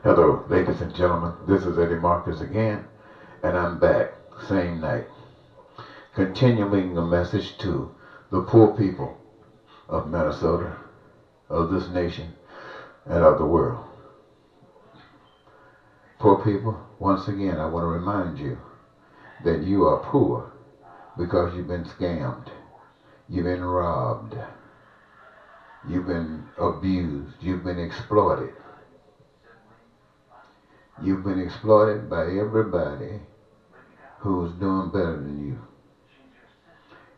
Hello, ladies and gentlemen. This is Eddie Marcus again, and I'm back, same night, continuing a message to the poor people of Minnesota, of this nation, and of the world. Poor people, once again, I want to remind you that you are poor because you've been scammed, you've been robbed, you've been abused, you've been exploited. You've been exploited by everybody who's doing better than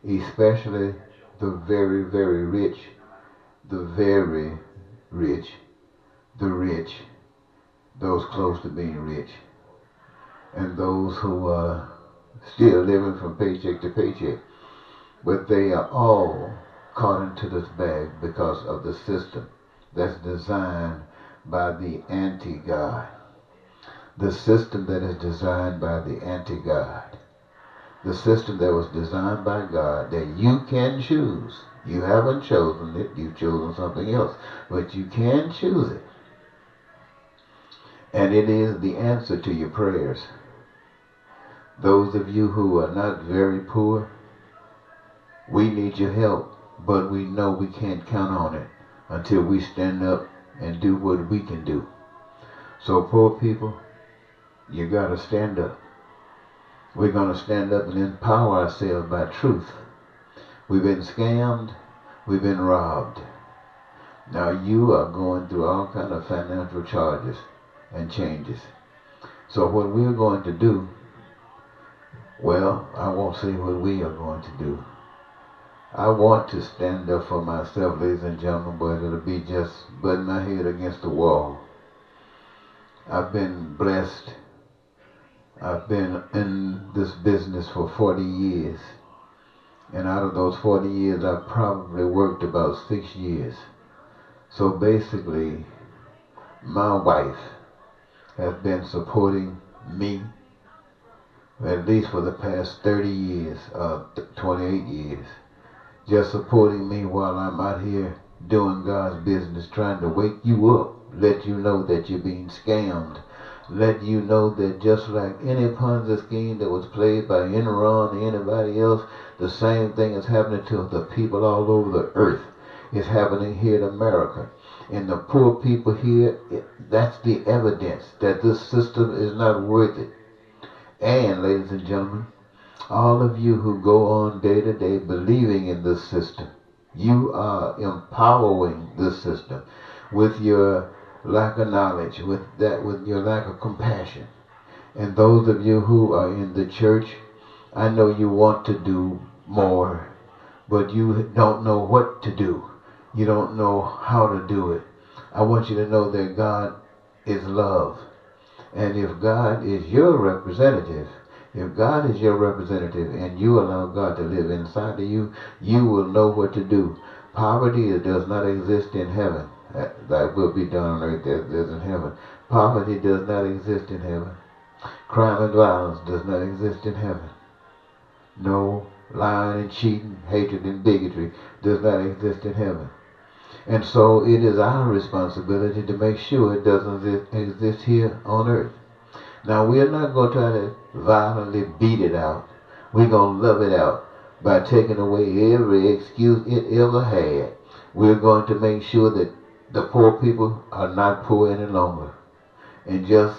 you, especially the very, very rich, the very rich, the rich, those close to being rich, and those who are still living from paycheck to paycheck. But they are all caught into this bag because of the system that's designed by the anti-God. The system that is designed by the anti-God. The system that was designed by God that you can choose. You haven't chosen it, you've chosen something else. But you can choose it. And it is the answer to your prayers. Those of you who are not very poor, we need your help. But we know we can't count on it until we stand up and do what we can do. So poor people, you gotta stand up. We're gonna stand up and empower ourselves by truth. We've been scammed. We've been robbed. Now you are going through all kind of financial charges and changes. So what we're going to do, well, I won't say what we are going to do. I want to stand up for myself, ladies and gentlemen, but it'll be just butting my head against the wall. I've been blessed. I've been in this business for 40 years. And out of those 40 years, I've probably worked about 6 years. So basically, my wife has been supporting me at least for the past 30 years, 28 years. Just supporting me while I'm out here doing God's business, trying to wake you up, let you know that you're being scammed. Let you know that just like any Ponzi scheme that was played by Enron or anybody else, the same thing is happening to the people all over the earth. It's happening here in America. And the poor people here, that's the evidence that this system is not worth it. And, ladies and gentlemen, all of you who go on day to day believing in this system, you are empowering this system with your lack of knowledge, with your lack of compassion. And those of you who are in the church, I know you want to do more, but you don't know what to do. You don't know how to do it. I want you to know that God is love. And if God is your representative, and you allow God to live inside of you, you will know what to do. Poverty does not exist in heaven. That will be done on earth as it is in heaven. Poverty does not exist in heaven. Crime and violence does not exist in heaven. No lying and cheating, hatred and bigotry does not exist in heaven. And so it is our responsibility to make sure it doesn't exist here on earth. Now we are not going to try to violently beat it out. We're going to love it out by taking away every excuse it ever had. We're going to make sure that the poor people are not poor any longer, and just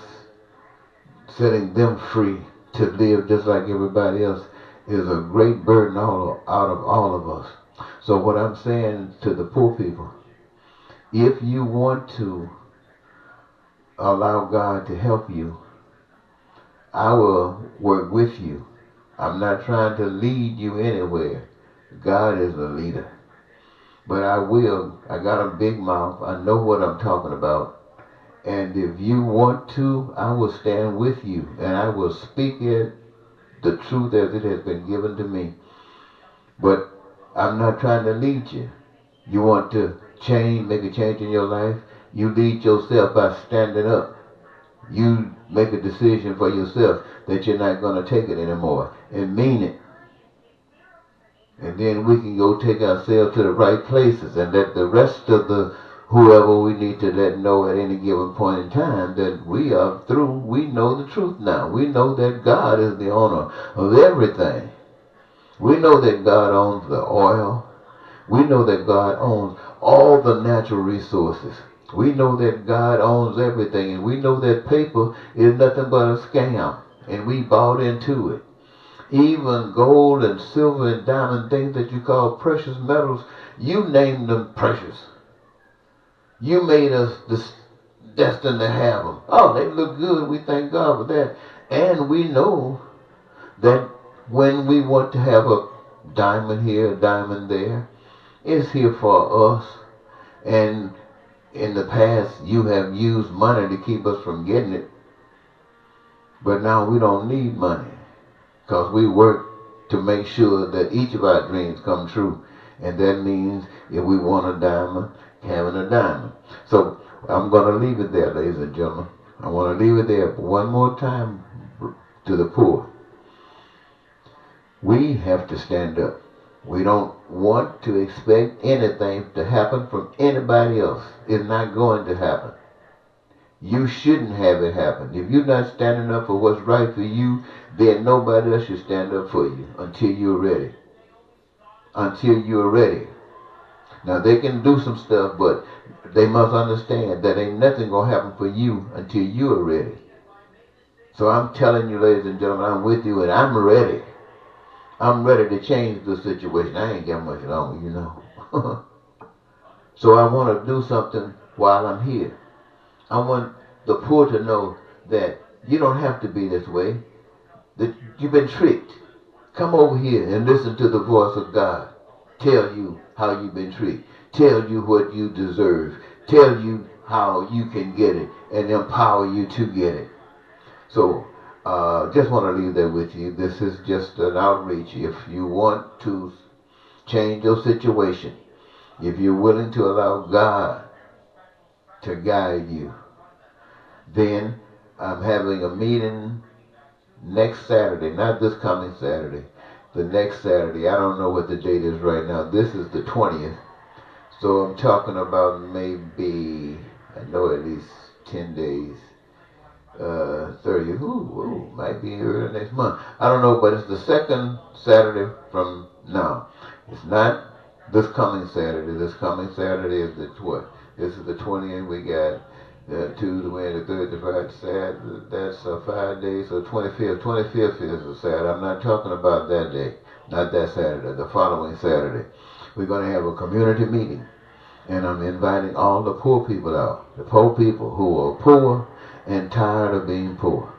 setting them free to live just like everybody else is a great burden out of all of us. So what I'm saying to the poor people, if you want to allow God to help you, I will work with you. I'm not trying to lead you anywhere. God is the leader. But I will. I got a big mouth. I know what I'm talking about. And if you want to, I will stand with you. And I will speak it, the truth as it has been given to me. But I'm not trying to lead you. You want to make a change in your life? You lead yourself by standing up. You make a decision for yourself that you're not going to take it anymore and mean it. And then we can go take ourselves to the right places and let the rest of the whoever we need to let know at any given point in time that we are through. We know the truth now. We know that God is the owner of everything. We know that God owns the oil. We know that God owns all the natural resources. We know that God owns everything, and we know that paper is nothing but a scam, and we bought into it. Even gold and silver and diamond, things that you call precious metals, you named them precious. You made us destined to have them. Oh, they look good. We thank God for that. And we know that when we want to have a diamond here, a diamond there, it's here for us. And in the past, you have used money to keep us from getting it. But now we don't need money, because we work to make sure that each of our dreams come true. And that means if we want a diamond, having a diamond. So I'm going to leave it there, ladies and gentlemen. I want to leave it there one more time to the poor. We have to stand up. We don't want to expect anything to happen from anybody else. It's not going to happen. You shouldn't have it happen. If you're not standing up for what's right for you, then nobody else should stand up for you until you're ready. Until you're ready. Now they can do some stuff, but they must understand that ain't nothing going to happen for you until you are ready. So I'm telling you, ladies and gentlemen, I'm with you and I'm ready. I'm ready to change the situation. I ain't got much longer, you know. So I want to do something while I'm here. I want the poor to know that you don't have to be this way, that you've been tricked. Come over here and listen to the voice of God. Tell you how you've been treated. Tell you what you deserve. Tell you how you can get it and empower you to get it. So, just want to leave that with you. This is just an outreach. If you want to change your situation, if you're willing to allow God to guide you, then I'm having a meeting next Saturday, not this coming Saturday, the next Saturday. I don't know what the date is right now. This is the 20th. So I'm talking about maybe, I know at least 10 days. 30, might be early next month. I don't know, but it's the second Saturday from now. It's not this coming Saturday. This coming Saturday is the what? This is the 20th. We got Tuesday, Wednesday, Thursday, Friday, Saturday. That's 5 days. So 25th. 25th is a Saturday. I'm not talking about that day. Not that Saturday. The following Saturday. We're going to have a community meeting. And I'm inviting all the poor people out. The poor people who are poor and tired of being poor.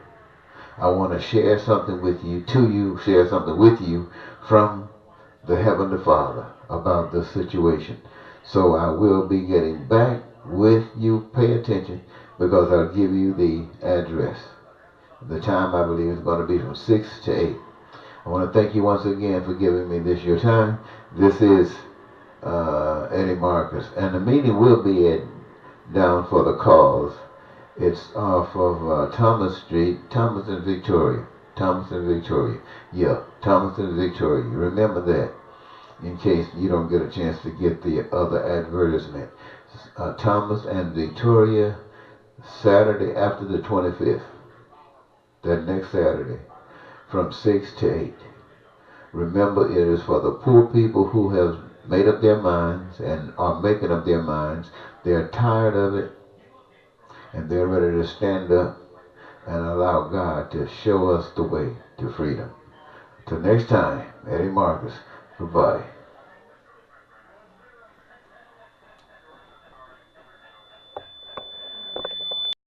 I want to share something with you, share something with you from the Heavenly Father about the situation. So I will be getting back with you. Pay attention, because I'll give you the address. The time, I believe, is going to be from 6 to 8. I want to thank you once again for giving me this your time. This is Eddie Marcus, and the meeting will be down for the cause. It's off of Thomas Street, Thomas and Victoria. Yeah, Thomas and Victoria. Remember that, in case you don't get a chance to get the other advertisement. Thomas and Victoria, Saturday after the 25th. That next Saturday, from 6 to 8. Remember, it is for the poor people who have made up their minds and are making up their minds. They're tired of it, and they're ready to stand up and allow God to show us the way to freedom. Till next time, Eddie Marcus. Goodbye.